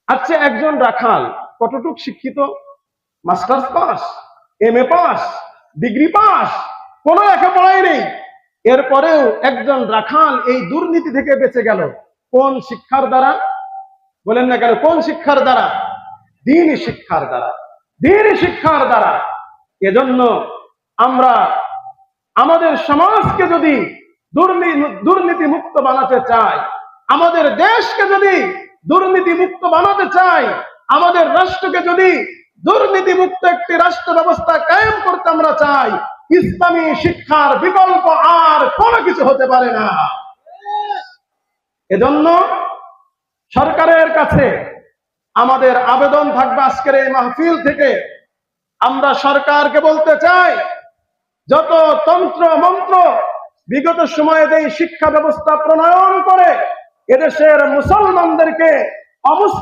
আচ্ছা, একজন রাখাল কতটুক শিক্ষিত? Masters pass, MA pass, degree pass, কোনো লেখাপড়াই নেই। এরপরেও একজন রাখাল এই দুর্নীতি থেকে বেঁচে গেল কোন শিক্ষার দ্বারা? বলেন না কেন, কোন শিক্ষার দ্বারা? দ্বীনি শিক্ষার দ্বারা, দ্বীনি শিক্ষার দ্বারা। এজন্য আমরা আমাদের সমাজকে যদি দুর্নীতি মুক্ত বানাতে চাই, আমাদের দেশকে যদি দুর্নীতি মুক্ত বানাতে চাই, আমাদের রাষ্ট্রকে যদি দুর্নীতি মুক্ত একটি রাষ্ট্র ব্যবস্থা কায়েম করতে আমরা চাই, ইসলামী শিক্ষার বিকল্প আর কোনো কিছু হতে পারে না। এজন্য সরকারের কাছে আমাদের আবেদন থাকবে আজকের এই মাহফিল থেকে, আমরা সরকারকে বলতে চাই, যত তন্ত্র মন্ত্র বিগত সময়ে যে শিক্ষা ব্যবস্থা প্রণয়ন করে এদেশের মুসলমানদেরকে অমুসলিম